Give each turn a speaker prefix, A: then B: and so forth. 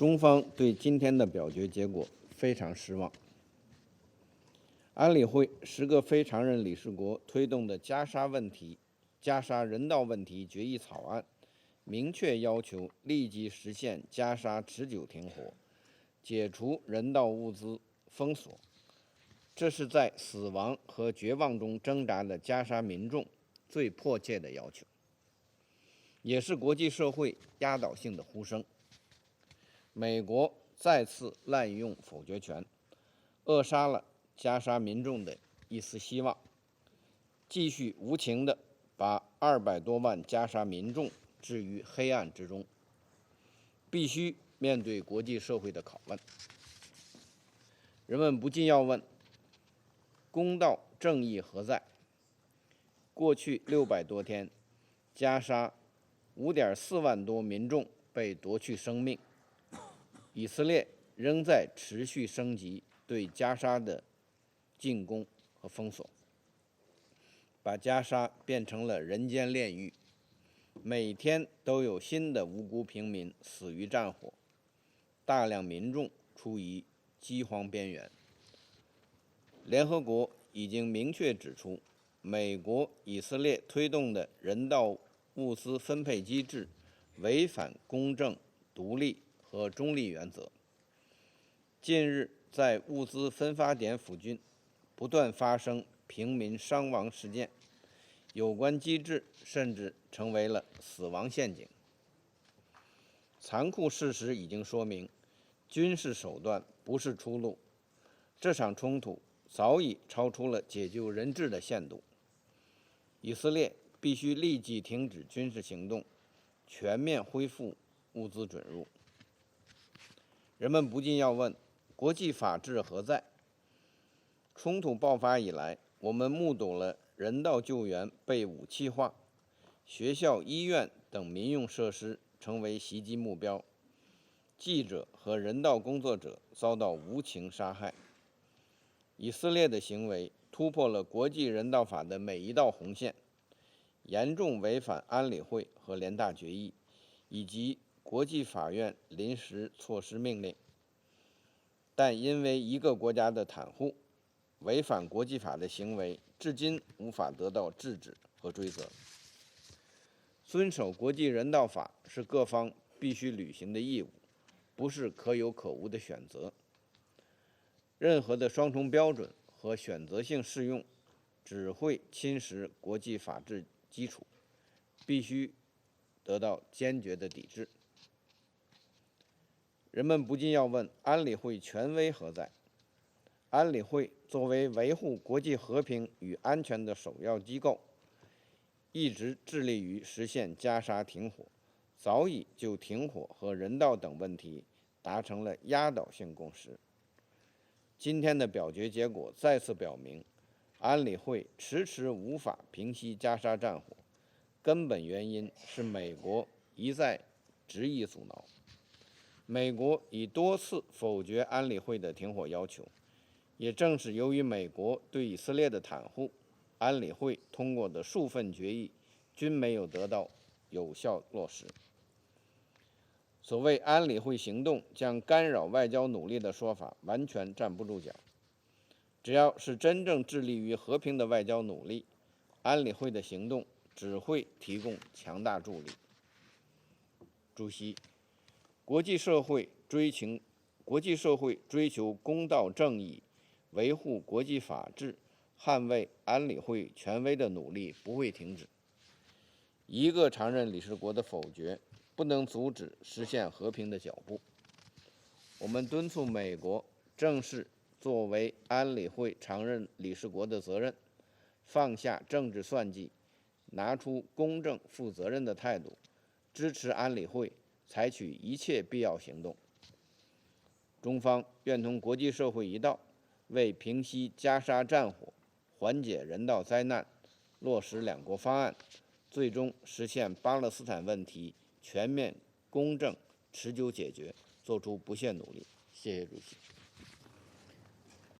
A: 中方对今天的表决结果非常失望。安理会10个非常任理事国推动的加沙人道问题决议草案，明确要求立即实现加沙持久停火，解除人道物资封锁。这是在死亡和绝望中挣扎的加沙民众最迫切的要求，也是国际社会压倒性的呼声。美国再次滥用否决权，扼杀了加沙民众的一丝希望，继续无情地把200多万加沙民众置于黑暗之中，必须面对国际社会的拷问。人们不禁要问：公道正义何在？过去600多天，加沙5.4万多民众被夺去生命，以色列仍在持续升级对加沙的进攻和封锁，把加沙变成了人间炼狱，每天都有新的无辜平民死于战火，大量民众处于饥荒边缘。联合国已经明确指出，美国、以色列推动的人道物资分配机制违反公正、独立和中立原则。近日，在物资分发点附近不断发生平民伤亡事件，有关机制甚至成为了死亡陷阱。残酷事实已经说明，军事手段不是出路。这场冲突早已超出了解救人质的限度。以色列必须立即停止军事行动，全面恢复物资准入。人们不禁要问：国际法治何在？冲突爆发以来，我们目睹了人道救援被武器化，学校、医院等民用设施成为袭击目标，记者和人道工作者遭到无情杀害。以色列的行为突破了国际人道法的每一道红线，严重违反安理会和联大决议以及国际法院临时措施命令。但因为一个国家的袒护，违反国际法的行为至今无法得到制止和追责。遵守国际人道法是各方必须履行的义务，不是可有可无的选择。任何的双重标准和选择性适用只会侵蚀国际法治基础，必须得到坚决的抵制。人们不禁要问：安理会权威何在？安理会作为维护国际和平与安全的首要机构，一直致力于实现加沙停火，早已就停火和人道等问题达成了压倒性共识。今天的表决结果再次表明，安理会迟迟无法平息加沙战火，根本原因是美国一再执意阻挠。美国已多次否决安理会的停火要求，也正是由于美国对以色列的袒护，安理会通过的数份决议均没有得到有效落实。所谓安理会行动将干扰外交努力的说法完全站不住脚。只要是真正致力于和平的外交努力，安理会的行动只会提供强大助力。主席，国际社会追求公道正义，维护国际法治，捍卫安理会权威的努力不会停止。一个常任理事国的否决不能阻止实现和平的脚步。我们敦促美国正视作为安理会常任理事国的责任，放下政治算计，拿出公正负责任的态度，支持安理会采取一切必要行动。中方愿同国际社会一道，为平息加沙战火、缓解人道灾难、落实两国方案，最终实现巴勒斯坦问题全面、公正、持久解决，做出不懈努力。谢谢主席。